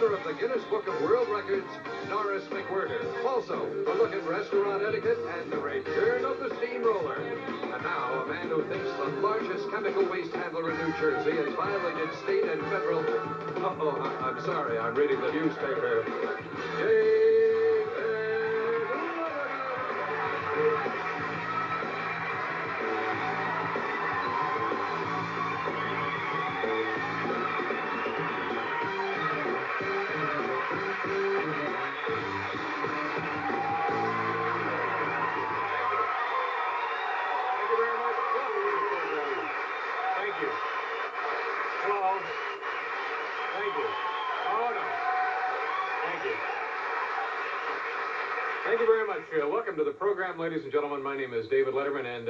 owner of the Guinness Book of World Records, Norris McWhirter. Also, a look at restaurant etiquette and the return of the steamroller. And now, a man who thinks the largest chemical waste handler in New Jersey has violated state and federal... I'm sorry, I'm reading the newspaper. Thank you very much. Welcome to the program, ladies and gentlemen. My name is David Letterman, and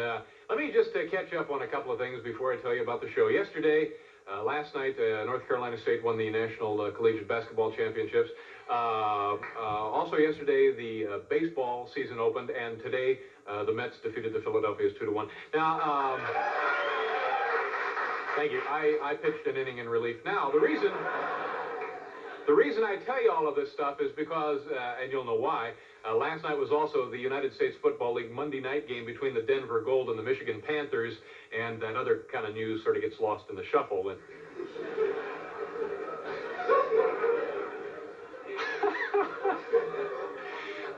let me just catch up on a couple of things before I tell you about the show. Yesterday, last night, North Carolina State won the National Collegiate Basketball Championships. Also yesterday, the baseball season opened, and today, the Mets defeated the Philadelphians 2-1. Now, thank you. I pitched an inning in relief. Now, the reason I tell you all of this stuff is because, and you'll know why, last night was also the United States Football League Monday night game between the Denver Gold and the Michigan Panthers, and that other kind of news sort of gets lost in the shuffle. And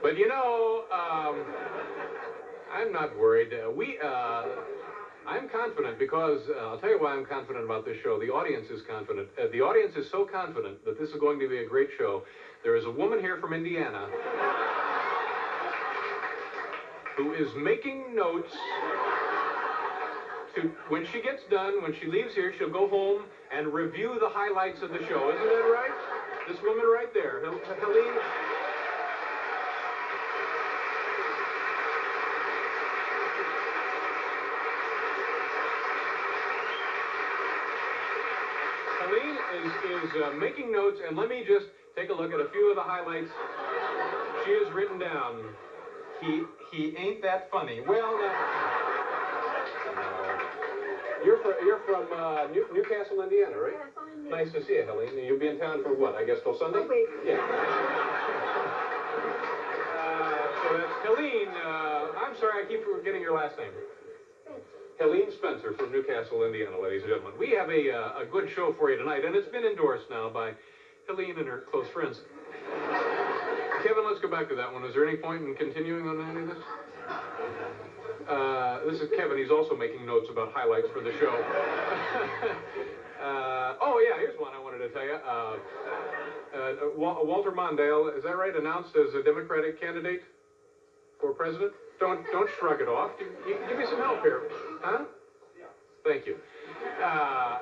but you know, I'm not worried. I'm confident because, I'll tell you why I'm confident about this show. The audience is confident. The audience is so confident that this is going to be a great show. There is a woman here from Indiana who is making notes to, when she gets done, when she leaves here, she'll go home and review the highlights of the show. Isn't that right? This woman right there, Helene. Helene is making notes, and let me just take a look at a few of the highlights she has written down. He ain't that funny. Well, you're from Newcastle, Indiana, right? Yes, I'm Nice to see you, Helene. You'll be in town for what? I guess till Sunday? A week. Yeah. So that's Helene. I'm sorry, I keep forgetting your last name. Helene Spencer from Newcastle, Indiana, ladies and gentlemen. We have a good show for you tonight, and it's been endorsed now by Helene and her close friends. Kevin, let's go back to that one. Is there any point in continuing on any of this? This is Kevin. He's also making notes about highlights for the show. Oh, yeah, here's one I wanted to tell you. Walter Mondale, is that right, announced as a Democratic candidate for president? Don't shrug it off. Give me some help here. Huh? Thank you. A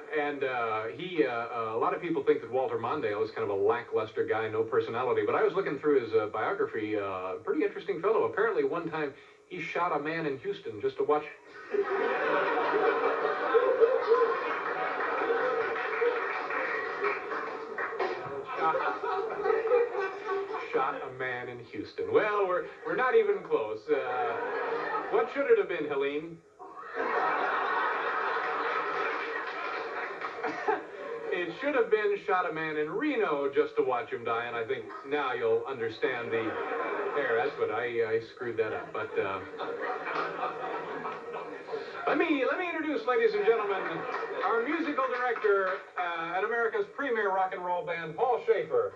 lot of people think that Walter Mondale is kind of a lackluster guy, no personality, but I was looking through his biography, pretty interesting fellow. Apparently one time he shot a man in Houston just to watch. Shot a man in Houston. Well, we're not even close. What should it have been, Helene? It should have been shot a man in Reno just to watch him die, and I think now you'll understand the... There, that's what I screwed that up, but... Let me introduce, ladies and gentlemen, our musical director at America's premier rock and roll band, Paul Shaffer.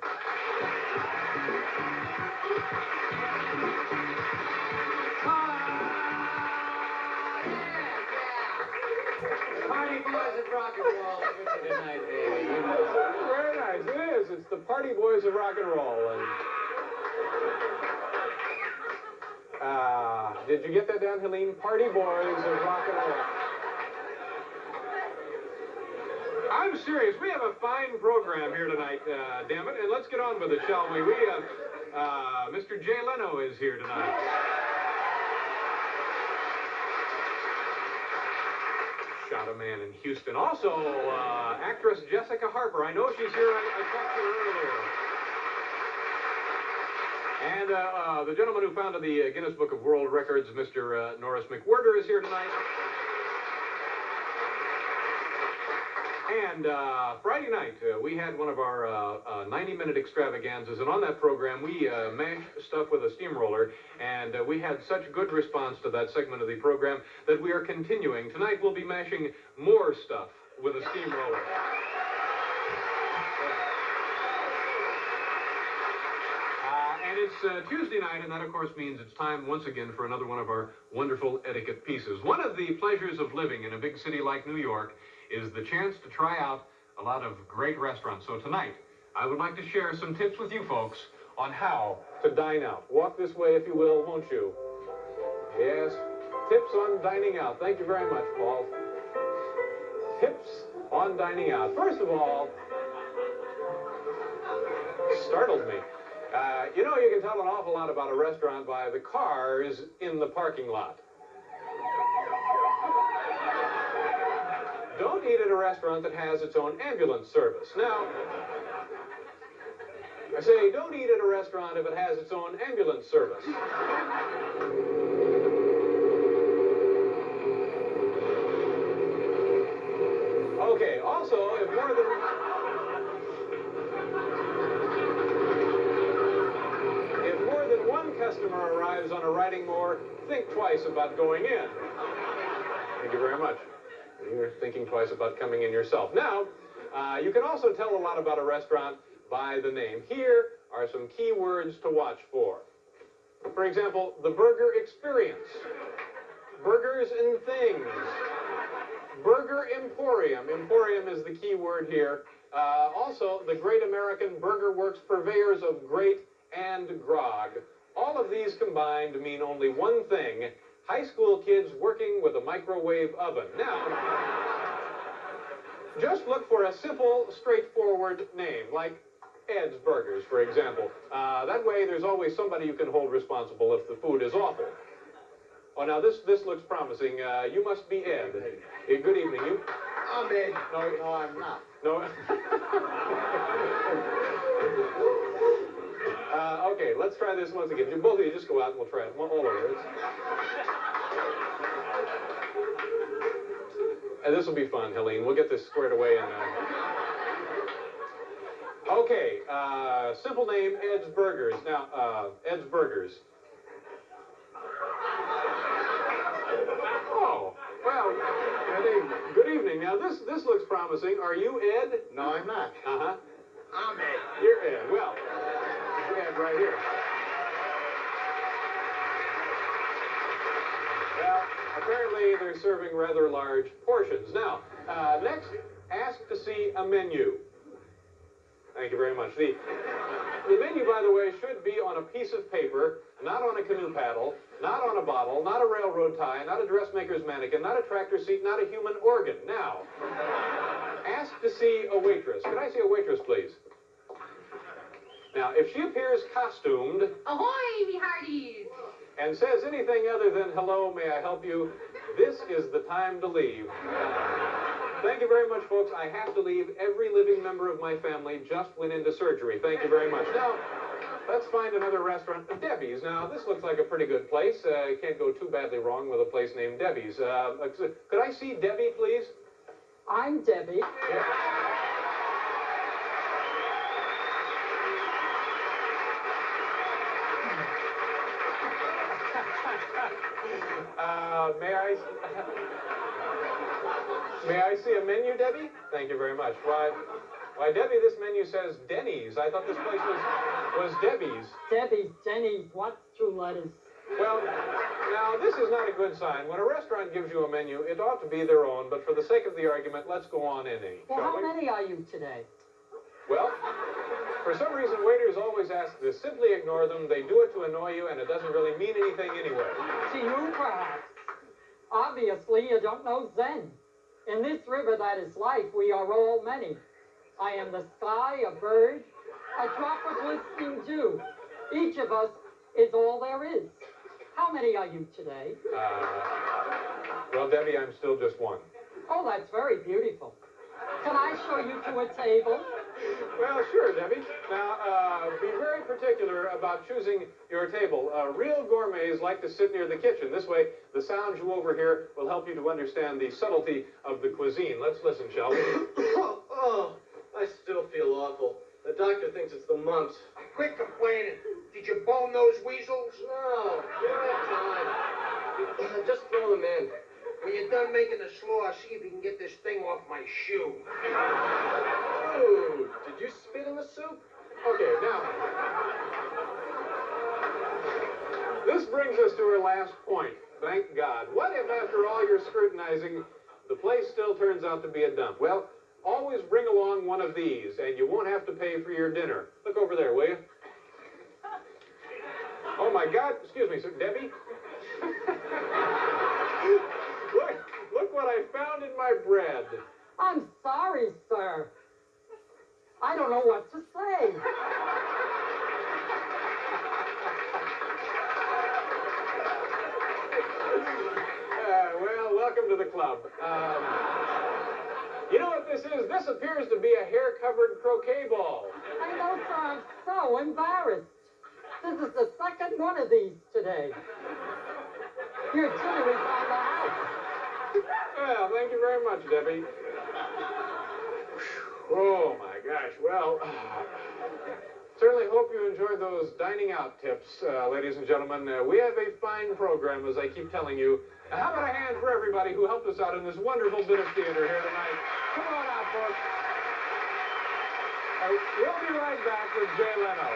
Party boys of rock and roll here tonight, baby. You know. Very nice. It is. It's the Party Boys of Rock and Roll. And, did you get that down, Helene? Party Boys of Rock and Roll. I'm serious. We have a fine program here tonight, damn it. And let's get on with it, shall we? We have Mr. Jay Leno is here tonight. Shot a man in Houston. Also, actress Jessica Harper. I know she's here. I talked to her earlier. And the gentleman who founded the Guinness Book of World Records, Mr. Norris McWhirter, is here tonight. And Friday night, we had one of our 90-minute extravaganzas, and on that program, we mashed stuff with a steamroller, and we had such good response to that segment of the program that we are continuing. Tonight, we'll be mashing more stuff with a steamroller. And it's Tuesday night, and that, of course, means it's time once again for another one of our wonderful etiquette pieces. One of the pleasures of living in a big city like New York is the chance to try out a lot of great restaurants. So tonight, I would like to share some tips with you folks on how to dine out. Walk this way, if you will, won't you? Yes, tips on dining out. Thank you very much, Paul. Tips on dining out. First of all, startled me. You know, you can tell an awful lot about a restaurant by the cars in the parking lot. Don't eat at a restaurant that has its own ambulance service. Now, I say don't eat at a restaurant if it has its own ambulance service. Okay, also, if more than one customer arrives on a riding mower, think twice about going in. Thank you very much. You're thinking twice about coming in yourself. Now, you can also tell a lot about a restaurant by the name. Here are some key words to watch for. For example, the burger experience. Burgers and things. Burger Emporium. Emporium is the key word here. Also, the Great American Burger Works, purveyors of great and grog. All of these combined mean only one thing: high school kids working with a microwave oven. Now, just look for a simple, straightforward name, like Ed's Burgers, for example. That way, there's always somebody you can hold responsible if the food is awful. Oh, now, this looks promising. You must be Ed. Good evening. You? I'm Ed. No, I'm not. No. Okay, let's try this once again. Both of you just go out and we'll try it all over. And this will be fun, Helene. We'll get this squared away. Okay, simple name, Ed's Burgers. Now, Ed's Burgers. Oh, well, good evening. Now, this looks promising. Are you Ed? No, I'm not. Uh-huh. I'm Ed. You're Ed. Well, you're Ed right here. Well, apparently they're serving rather large portions. Now, next, ask to see a menu. Thank you very much. The menu, by the way, should be on a piece of paper, not on a canoe paddle, not on a bottle, not a railroad tie, not a dressmaker's mannequin, not a tractor seat, not a human organ. Now, ask to see a waitress. Could I see a waitress, please? Now, if she appears costumed... Ahoy, me hearties! ...and says anything other than, hello, may I help you, this is the time to leave. Thank you very much, folks. I have to leave. Every living member of my family just went into surgery. Thank you very much. Now, let's find another restaurant. Debbie's. Now, this looks like a pretty good place. You can't go too badly wrong with a place named Debbie's. Could I see Debbie, please? I'm Debbie. Yeah. May I see a menu, Debbie? Thank you very much. Why, Debbie, this menu says Denny's. I thought this place was Debbie's. Debbie's, Denny's, what's 2 letters? Well, now, this is not a good sign. When a restaurant gives you a menu, it ought to be their own, but for the sake of the argument, let's go on in. Well, how many are you today? Well, for some reason, waiters always ask this. Simply ignore them. They do it to annoy you, and it doesn't really mean anything anyway. To you, perhaps. Obviously, you don't know Zen. In this river that is life, we are all many. I am the sky, a bird, a drop of listening dew. Each of us is all there is. How many are you today? Well, Debbie, I'm still just one. Oh, that's very beautiful. Can I show you to a table? Well, sure, Debbie. Now, be very particular about choosing your table. Real gourmets like to sit near the kitchen. This way, the sounds you overhear will help you to understand the subtlety of the cuisine. Let's listen, shall we? Oh, I still feel awful. The doctor thinks it's the mumps. Quit complaining. Did you bone those weasels? No, we don't have time. Just throw them in. When you're done making the slaw, see if you can get this thing off my shoe. Dude, did you spit in the soup? Okay, now, this brings us to our last point. Thank God. What if, after all your scrutinizing, the place still turns out to be a dump? Well, always bring along one of these, and you won't have to pay for your dinner. Look over there, will you? Oh, my God. Excuse me, sir. Debbie? Look what I found in my bread. I'm sorry, sir. I don't know what to say. Well, welcome to the club. You know what this is? This appears to be a hair-covered croquet ball. I know, sir. I'm so embarrassed. This is the second one of these today. Your dinner is on the house. Well, thank you very much, Debbie. Oh, my gosh. Well, certainly hope you enjoyed those dining out tips, ladies and gentlemen. We have a fine program, as I keep telling you. How about a hand for everybody who helped us out in this wonderful bit of theater here tonight? Come on out, folks. We'll be right back with Jay Leno.